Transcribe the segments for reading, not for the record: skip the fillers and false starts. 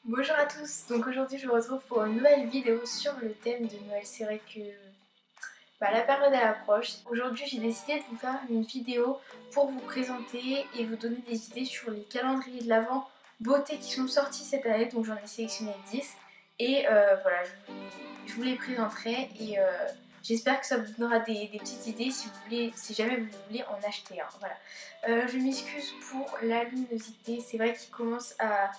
Bonjour à tous, donc aujourd'hui je vous retrouve pour une nouvelle vidéo sur le thème de Noël. C'est vrai que la période elle approche. Aujourd'hui j'ai décidé de vous faire une vidéo pour vous présenter et vous donner des idées sur les calendriers de l'Avent beauté qui sont sortis cette année. Donc j'en ai sélectionné 10 et voilà, je vous les présenterai et j'espère que ça vous donnera des petites idées si jamais vous voulez en acheter un. Voilà. Je m'excuse pour la luminosité, c'est vrai qu'il commence à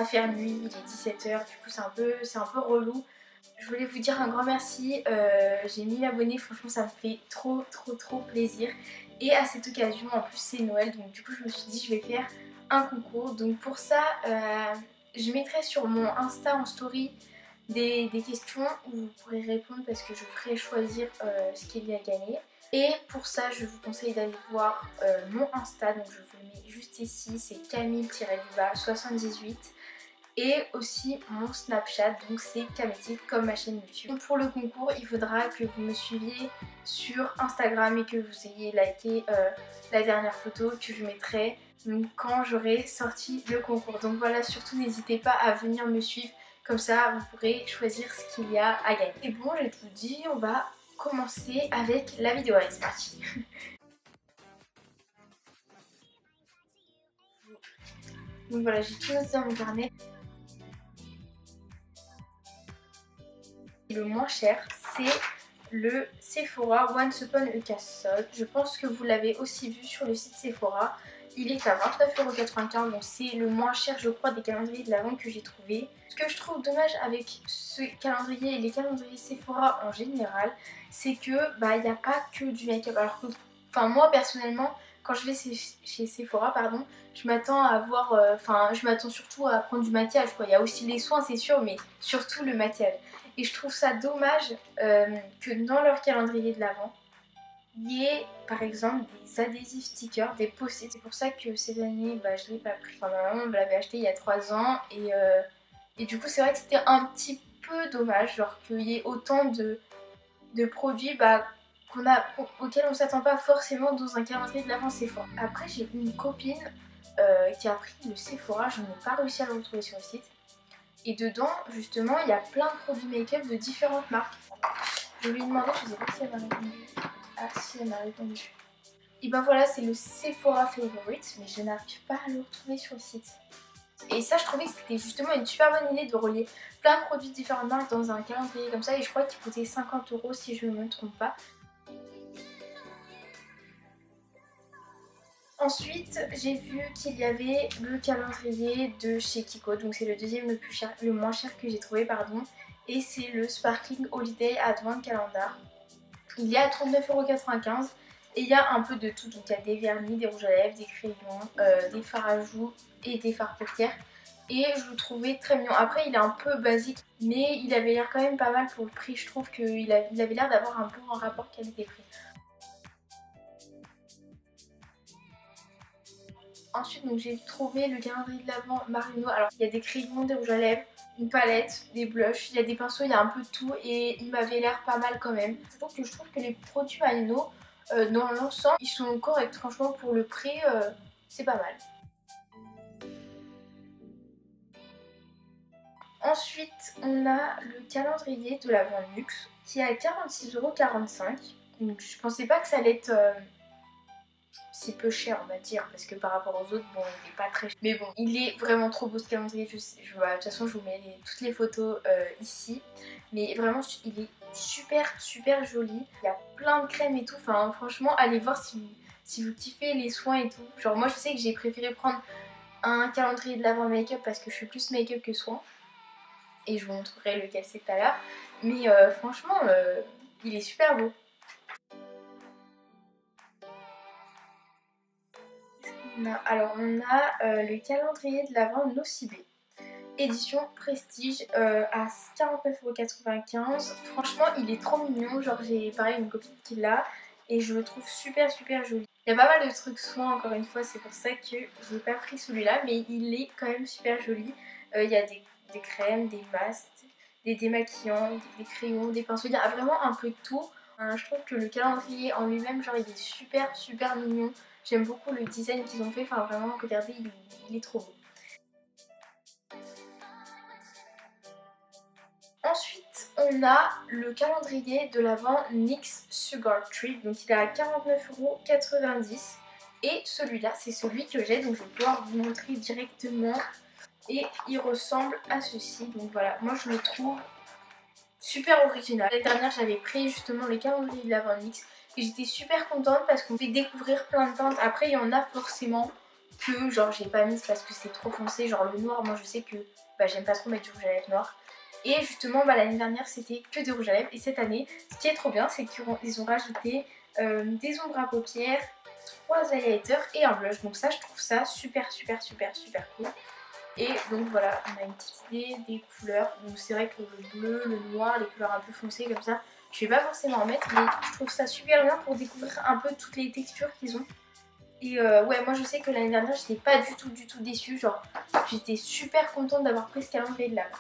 faire nuit, il est 17h, du coup c'est un peu relou. Je voulais vous dire un grand merci, j'ai 1000 abonnés, franchement ça me fait trop plaisir. Et à cette occasion, en plus c'est Noël, donc du coup je me suis dit je vais faire un concours. Donc pour ça, je mettrai sur mon Insta en story des questions où vous pourrez répondre parce que je ferai choisir ce qu'il y a à gagner. Et pour ça, je vous conseille d'aller voir mon Insta, donc je vous le mets juste ici, c'est Camille-78. Et aussi mon Snapchat, donc c'est Kametit comme ma chaîne YouTube. Donc pour le concours, il faudra que vous me suiviez sur Instagram et que vous ayez liké la dernière photo que je mettrai donc, quand j'aurai sorti le concours. Donc voilà, surtout n'hésitez pas à venir me suivre, comme ça vous pourrez choisir ce qu'il y a à gagner. Et bon, j'ai tout dit, on va commencer avec la vidéo. Allez, c'est parti. Donc voilà, j'ai tout noté dans mon carnet. Le moins cher, c'est le Sephora Once Upon a Castle. Je pense que vous l'avez aussi vu sur le site Sephora. Il est à 29,95€, donc c'est le moins cher je crois des calendriers de l'Avent que j'ai trouvé. Ce que je trouve dommage avec ce calendrier et les calendriers Sephora en général, c'est que il n'y a pas que du make-up. Alors que, moi personnellement, quand je vais chez Sephora, pardon, je m'attends à avoir, je m'attends surtout à prendre du maquillage quoi. Il y a aussi les soins c'est sûr, mais surtout le maquillage. Et je trouve ça dommage que dans leur calendrier de l'Avent, il y ait par exemple des adhésifs stickers, des post-it. C'est pour ça que cette année, je ne l'ai pas pris. Enfin, ma maman me l'avait acheté il y a 3 ans. Et du coup, c'est vrai que c'était un petit peu dommage, genre qu'il y ait autant de produits auxquels on ne s'attend pas forcément dans un calendrier de l'Avent Sephora. Après, j'ai une copine qui a pris le Sephora, je n'ai pas réussi à le retrouver sur le site. Et dedans, justement, il y a plein de produits make-up de différentes marques. Je lui ai demandé, je sais pas si elle m'a répondu. Ah si, elle m'a répondu. Et ben voilà, c'est le Sephora Favorite, mais je n'arrive pas à le retrouver sur le site. Et ça, je trouvais que c'était justement une super bonne idée de relier plein de produits de différentes marques dans un calendrier comme ça. Et je crois qu'il coûtait 50€ si je ne me trompe pas. Ensuite, j'ai vu qu'il y avait le calendrier de chez Kiko, donc c'est le deuxième le moins cher que j'ai trouvé, pardon. Et c'est le Sparkling Holiday Advent Calendar. Il est à 39,95€ et il y a un peu de tout, donc il y a des vernis, des rouges à lèvres, des crayons, des fards à joues et des fards paupières. Et je le trouvais très mignon. Après il est un peu basique, mais il avait l'air quand même pas mal pour le prix. Je trouve qu'il avait l'air d'avoir un bon rapport qualité-prix. Ensuite, donc j'ai trouvé le calendrier de l'Avent Marino. Alors, il y a des crayons, des rouges à lèvres, une palette, des blushs, il y a des pinceaux, il y a un peu de tout et il m'avait l'air pas mal quand même. Je trouve que les produits Marino, dans l'ensemble, ils sont corrects. Franchement, pour le prix, c'est pas mal. Ensuite, on a le calendrier de l'Avent Luxe qui est à 46,45€. Donc, je pensais pas que ça allait être si peu cher on va dire, parce que par rapport aux autres, bon, il est pas très cher, mais bon, il est vraiment trop beau ce calendrier. De toute façon je vous mets toutes les photos ici, mais vraiment il est super joli. Il y a plein de crèmes et tout, enfin franchement allez voir si vous kiffez les soins et tout. Genre moi je sais que j'ai préféré prendre un calendrier de l'Avent make-up parce que je suis plus make-up que soins, et je vous montrerai lequel c'est tout à l'heure, mais franchement il est super beau. Alors on a le calendrier de l'Avent Nocibé, édition Prestige à 49,95€. Franchement il est trop mignon, genre j'ai pareil une copine qui l'a et je le trouve super joli. Il y a pas mal de trucs soins encore une fois, c'est pour ça que j'ai pas pris celui-là, mais il est quand même super joli. Il y a des crèmes, des masques, des démaquillants, des crayons, des pinceaux, il y a vraiment un peu de tout. Je trouve que le calendrier en lui-même, genre il est super mignon. J'aime beaucoup le design qu'ils ont fait, enfin vraiment regardez, il est trop beau. on a le calendrier de l'Avent NYX Sugar Trip. Donc il est à 49,90 €. Et celui-là, c'est celui que j'ai. Donc je vais pouvoir vous montrer directement. Et il ressemble à ceci. Donc voilà, moi je le trouve super original. L'année dernière, j'avais pris justement le calendrier de l'Avent NYX. Et j'étais super contente parce qu'on fait découvrir plein de teintes. Après, il y en a forcément que genre j'ai pas mise parce que c'est trop foncé. Genre le noir, moi je sais que j'aime pas trop mettre du rouge à lèvres noir. Et justement l'année dernière c'était que des rouges à lèvres. Et cette année ce qui est trop bien c'est qu'ils ont rajouté des ombres à paupières, 3 highlighters et un blush. Donc ça je trouve ça super cool. Et donc voilà, on a une petite idée des couleurs. Donc c'est vrai que le bleu, le noir, les couleurs un peu foncées comme ça, je vais pas forcément en mettre, mais je trouve ça super bien pour découvrir un peu toutes les textures qu'ils ont. Et ouais, moi je sais que l'année dernière j'étais pas du tout déçue, genre j'étais super contente d'avoir pris ce calendrier de l'Avent.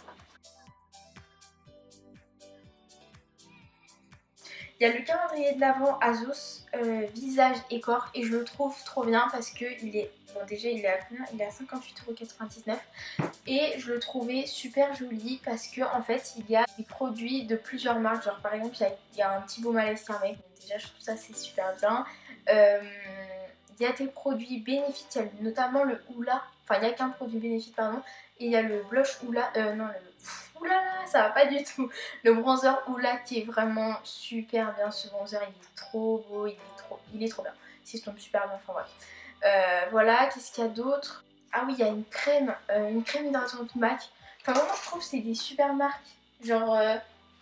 Il y a le calendrier de l'Avent Asos visage et corps et je le trouve trop bien parce que il est, bon déjà il est à combien? Il est à 58,99 € et je le trouvais super joli parce que en fait il y a des produits de plusieurs marques, genre par exemple il y a un petit baume à lèvres mec, donc déjà je trouve ça c'est super bien. Il y a des produits bénéfiques, il y a notamment le Hoola, enfin il n'y a qu'un produit bénéfique pardon, et il y a le blush Hoola, non le... Oulala, ça va pas du tout. Le bronzer Hoola qui est vraiment super bien, ce bronzer il est trop beau, il est trop bien. Il se tombe super bien, enfin bref. Voilà, qu'est-ce qu'il y a d'autre? Ah oui, il y a une crème hydratante MAC. Enfin vraiment je trouve que c'est des super marques. Genre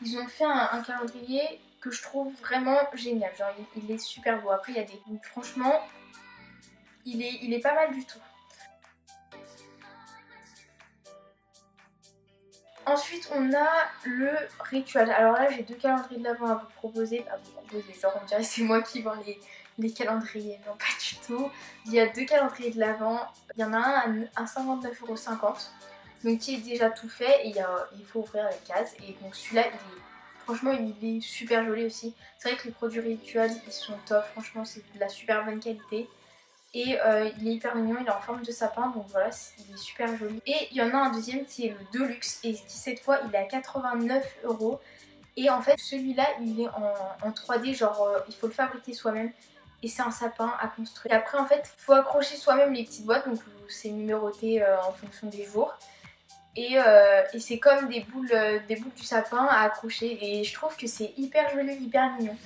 ils ont fait un calendrier que je trouve vraiment génial. Genre il est super beau. Après il y a des... Donc, franchement, il est pas mal du tout. Ensuite on a le rituel. Alors là j'ai deux calendriers de l'Avent à vous proposer. Genre on dirait c'est moi qui vends les calendriers. Non pas du tout. Il y a deux calendriers de l'Avent. Il y en a un à 59,50 €. Donc qui est déjà tout fait et il faut ouvrir les cases. Et donc celui-là franchement il est super joli aussi. C'est vrai que les produits rituels ils sont top. Franchement c'est de la super bonne qualité. Et il est hyper mignon, il est en forme de sapin, donc voilà, il est super joli. Et il y en a un deuxième qui est le Deluxe et qui cette fois il est à 89 €. Et en fait celui-là il est en 3D, genre il faut le fabriquer soi-même. Et c'est un sapin à construire. Et après en fait il faut accrocher soi-même les petites boîtes, donc c'est numéroté en fonction des jours. Et c'est comme des boules du sapin à accrocher. Et je trouve que c'est hyper joli, hyper mignon.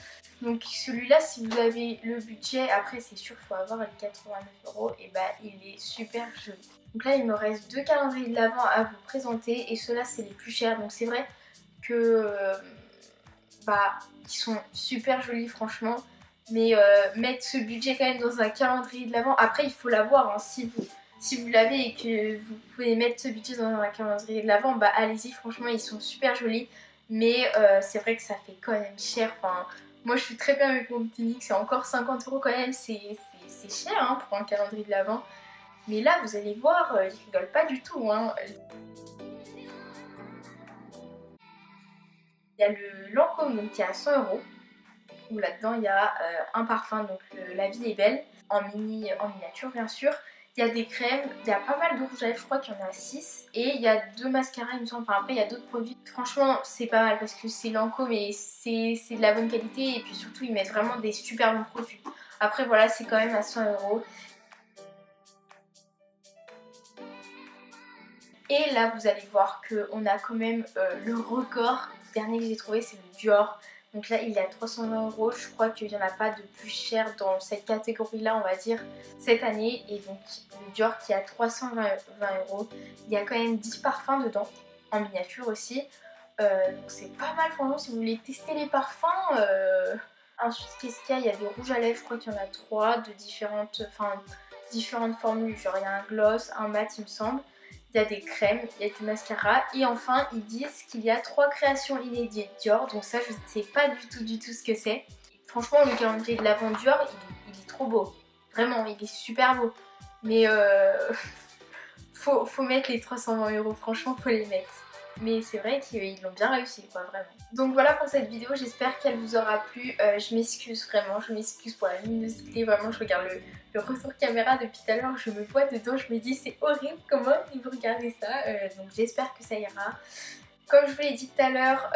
Donc celui-là, si vous avez le budget, après c'est sûr qu'il faut avoir les 89 €, et bah il est super joli. Donc là il me reste deux calendriers de l'Avent à vous présenter et ceux-là c'est les plus chers. Donc c'est vrai que ils sont super jolis franchement. Mais mettre ce budget quand même dans un calendrier de l'Avent, après il faut l'avoir hein, si vous l'avez et que vous pouvez mettre ce budget dans un calendrier de l'Avent, bah allez-y, franchement ils sont super jolis. Mais c'est vrai que ça fait quand même cher. Enfin, moi je suis très bien avec mon petit NYX, c'est encore 50 € quand même, c'est cher hein, pour un calendrier de l'Avent. Mais là vous allez voir, je rigole pas du tout. Hein. Il y a le Lancôme donc, qui est à 100 €, où là-dedans il y a un parfum, donc La Vie est Belle, en miniature bien sûr. Il y a des crèmes, il y a pas mal de rouge à lèvres, je crois qu'il y en a 6. Et il y a 2 mascaras il me semble, enfin après il y a d'autres produits. Franchement c'est pas mal parce que c'est Lancôme et c'est de la bonne qualité. Et puis surtout ils mettent vraiment des super bons produits. Après voilà, c'est quand même à 100 €. Et là vous allez voir qu'on a quand même le record. Le dernier que j'ai trouvé c'est le Dior. Donc là il est à 320 €, je crois qu'il n'y en a pas de plus cher dans cette catégorie là on va dire cette année. Et donc le Dior qui est à 320 €, il y a quand même 10 parfums dedans, en miniature aussi. Donc c'est pas mal franchement si vous voulez tester les parfums. Ensuite qu'est-ce qu'il y a? Il y a des rouges à lèvres, je crois qu'il y en a 3 de différentes formules. Genre il y a un gloss, un mat il me semble. Il y a des crèmes, il y a du mascara et enfin ils disent qu'il y a 3 créations inédites Dior, donc ça je ne sais pas du tout ce que c'est. Franchement le calendrier de l'Avent Dior il est trop beau, vraiment il est super beau. Mais faut mettre les 320 €, franchement faut les mettre. Mais c'est vrai qu'ils l'ont bien réussi quoi, vraiment. Donc voilà pour cette vidéo, j'espère qu'elle vous aura plu. Je m'excuse vraiment, je m'excuse pour la luminosité, vraiment je regarde le retour caméra depuis tout à l'heure, je me vois dedans, je me dis c'est horrible comment vous regardez ça. Donc j'espère que ça ira. Comme je vous l'ai dit tout à l'heure,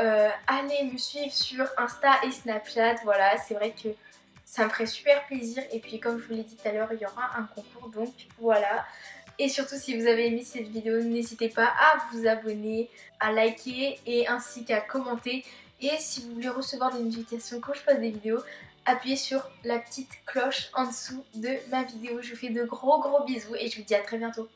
allez me suivre sur Insta et Snapchat. Voilà, c'est vrai que ça me ferait super plaisir. Et puis comme je vous l'ai dit tout à l'heure, il y aura un concours, donc voilà. Et surtout si vous avez aimé cette vidéo, n'hésitez pas à vous abonner, à liker et ainsi qu'à commenter. Et si vous voulez recevoir des notifications quand je poste des vidéos, appuyez sur la petite cloche en dessous de ma vidéo. Je vous fais de gros bisous et je vous dis à très bientôt.